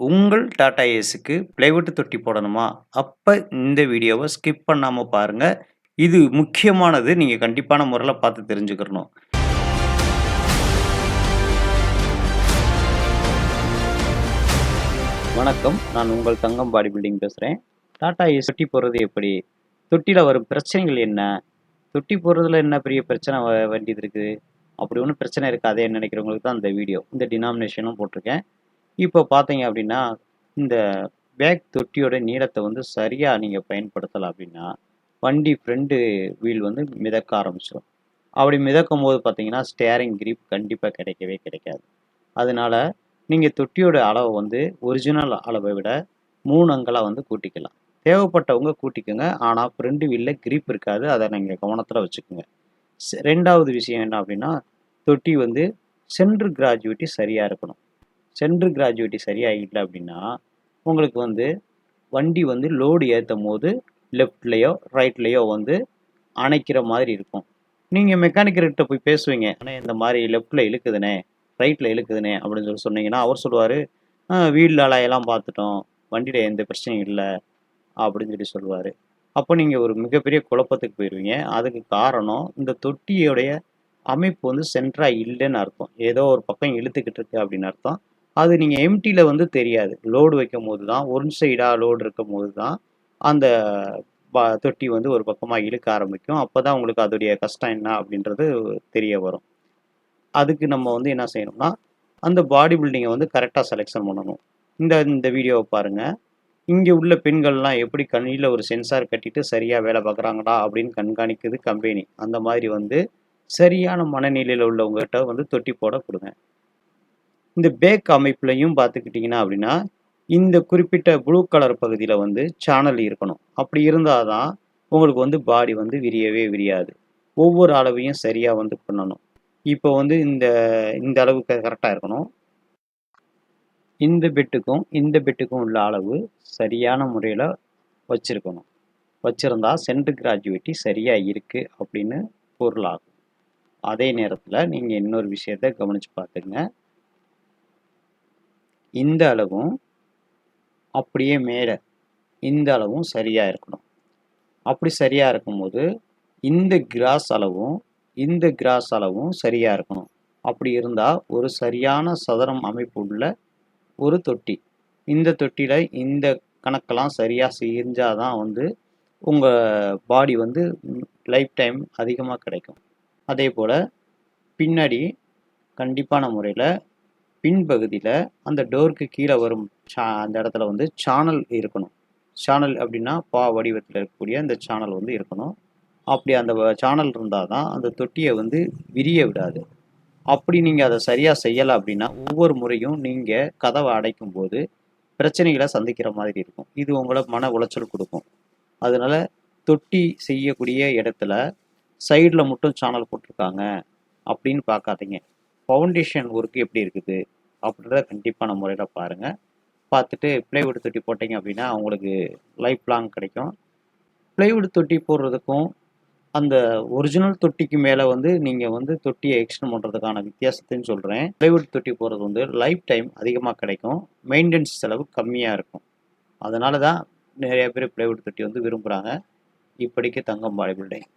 உங்கள் டாடா ஏஸுக்கு பிளைவுட் தொட்டி போடணுமா? அப்ப இந்த வீடியோவ ஸ்கிப் பண்ணாம பாருங்க. இது முக்கியமானது. நீங்க கண்டிப்பான முறையில பார்த்து தெரிஞ்சுக்கிறணும். வணக்கம். நான் உங்கள் தங்கம் பாடி பில்டிங் பேசுறேன். டாடா ஏஸ் தொட்டி போடுறது எப்படி? தொட்டியில வரும் பிரச்சனைகள் என்ன? தொட்டி போடுறதுல என்ன பெரிய பிரச்சனை வேண்டியது இருக்கு? அப்படி ஒண்ணும் பிரச்சனை இருக்காதேன்னு நினைக்கிறவங்களுக்கு தான் இந்த வீடியோ. இந்த டினாமினேஷனும் போட்டிருக்கேன். இப்போ பார்த்தீங்க அப்படின்னா, இந்த பேக் தொட்டியோட நீளத்தை வந்து சரியா நீங்க பயன்படுத்தல அப்படின்னா, வண்டி ஃப்ரண்ட் வீல் வந்து மிதக்க ஆரம்பிச்சிரும். அப்படி மிதக்கும்போது பார்த்தீங்கன்னா, ஸ்டேரிங் கிரிப் கண்டிப்பா கிடைக்கவே கிடைக்காது. அதனால நீங்க தொட்டியோட அளவ வந்து ஒரிஜினல் அளவை விட 3 அங்குலா வந்து கூட்டிக்கலாம். தேவைப்பட்டவங்க கூட்டிக்கங்க. ஆனா ஃப்ரண்ட் வீல்ல கிரிப் இருக்காது. அத நீங்க கவனத்துல வச்சுக்கங்க. 2வது விஷயம் என்ன அப்படின்னா, தொட்டி வந்து சென்டர் கிராஜுவிட்டி சரியா இருக்கணும். சென்டர் கிராஜுவிட்டி சரியா இல்ல அப்படின்னா, உங்களுக்கு வந்து வண்டி வந்து லோடு ஏத்தும்போது லெஃப்ட்லயோ, ரைட்லயோ வந்து அணைக்கிற மாதிரி இருக்கும். நீங்க மெக்கானிக்கர்கிட்ட போய் பேசுவீங்க. "அண்ணே இந்த மாரி லெஃப்ட்ல இழுக்குதுண்ணே, ரைட்ல இழுக்குதுண்ணே" அப்படின்னு சொல்லி சொன்னீங்கன்னா, அவர் சொல்லுவாரு, வீல் அலாயெல்லாம் பார்த்துட்டோம். வண்டியில எந்த பிரச்சனையும் இல்ல" அப்படின்னு சொல்லி சொல்லுவாரு. அப்போ நீங்க ஒரு மிகப்பெரிய குழப்பத்துக்கு போயிருவீங்க. அதுக்கு காரணம் இந்த தொட்டியோடைய அமைப்பு வந்து சென்டரா இல்லன்னு அர்த்தம். ஏதோ ஒரு பக்கம் இழுத்துக்கிட்டு இருக்கு அப்படின்னு அர்த்தம். அது நீங்க எம்டில வந்து தெரியாது. லோடு வைக்கும்போது தான், ஒன் சைடா லோடு இருக்கும்போது தான், அந்த தொட்டி வந்து ஒரு பக்கமா இழுக்க ஆரம்பிக்கும். அப்பதான் உங்களுக்கு அதோடைய கஷ்டம் என்ன அப்படின்றது தெரிய வரும். அதுக்கு நம்ம வந்து என்ன செய்யணும்னா, அந்த பாடி பில்டிங்க வந்து கரெக்ட்டா செலக்ஷன் பண்ணணும். இந்த இந்த வீடியோவ பாருங்க. இங்க உள்ள பெண்கள்லாம் எப்படி கையில ஒரு சென்சார் கட்டிட்டு சரியா வேலை பார்க்குறாங்களா அப்படின்னு கண்காணிக்குது கம்பெனி. அந்த மாதிரி வந்து சரியான மனநிலையில உள்ளவங்ககிட்ட வந்து தொட்டி போட குடுங்க. இந்த பேக் அமைப்புலயும் பார்த்துக்கிட்டீங்கன்னா அப்படின்னா, இந்த குறிப்பிட்ட ப்ளூ கலர் பகுதியில வந்து சேனல் இருக்கணும். அப்படி இருந்தா தான் உங்களுக்கு வந்து பாடி வந்து விரியவே விரியாது. ஒவ்வொரு அளவையும் சரியா வந்து பண்ணணும். இப்போ வந்து இந்த இந்த அளவுக்கு கரெக்ட்டா இருக்கணும். இந்த பெட்டுக்கும் உள்ள அளவு சரியான முறையில வச்சிருக்கணும். வச்சிருந்தா சென்டர் கிராஜுவிட்டி சரியா இருக்கு அப்படின்னு பொருளாகும். அதே நேரத்துல நீங்க இன்னொரு விஷயத்த கவனிச்சு பார்த்துங்க. இந்த அளவும் அப்படியே மேல இந்த அளவும் சரியா இருக்கணும். அப்படி சரியா இருக்கும்போது இந்த கிராஸ் அளவும் சரியா இருக்கணும். அப்படி இருந்தா ஒரு சரியான சதுரம் அமைப்பு உள்ள ஒரு தொட்டி. இந்த தொட்டியில இந்த கணக்கெல்லாம் சரியா செஞ்சாதான் வந்து உங்க பாடி வந்து லைஃப் டைம் அதிகமா கிடைக்கும். அதே போல பின்னாடி கண்டிப்பான முறையில பின்பகுதியில அந்த டோருக்கு கீழ வரும் அந்த இடத்துல வந்து சானல் இருக்கணும். சானல் அப்படின்னா வடிவத்தில் இருக்கக்கூடிய அந்த சானல் வந்து இருக்கணும். அப்படி அந்த சானல் இருந்தா தான் அந்த தொட்டிய வந்து விரிய விடாது. அப்படி நீங்க அத சரியா செய்யல அப்படின்னா, ஒவ்வொரு முறையும் நீங்க கதவ அடைக்கும்போது பிரச்சனைகள சந்திக்கிற மாதிரி இருக்கும். இது உங்கள மன உளைச்சல் குடுக்கும். அதனால தொட்டி செய்யக்கூடிய இடத்துல சைடுல மட்டும் சானல் போட்டிருக்காங்க அப்படின்னு பார்க்காதீங்க. ஃபவுண்டேஷன் ஒர்க் எப்படி இருக்குது அப்படின்றத கண்டிப்பான முறையில பாருங்க. பார்த்துட்டு பிளைவுட் தொட்டி போட்டீங்க அப்படின்னா, உங்களுக்கு லைஃப் லாங் கிடைக்கும். பிளைவுட் தொட்டி போடுறதுக்கும், அந்த ஒரிஜினல் தொட்டிக்கு மேல வந்து நீங்க வந்து தொட்டிய எக்ஸ்டெண்ட் பண்றதுக்கான வித்தியாசத்தையும் சொல்றேன். பிளைவுட் தொட்டி போடுறது வந்து லைஃப் டைம் அதிகமா கிடைக்கும். மெயின்டனன்ஸ் செலவு கம்மியா இருக்கும். அதனால தான் நிறைய பேர் பிளைவுட் தொட்டி வந்து விரும்புறாங்க. இப்படிக்கு தங்கம் பாடி பில்டிங்.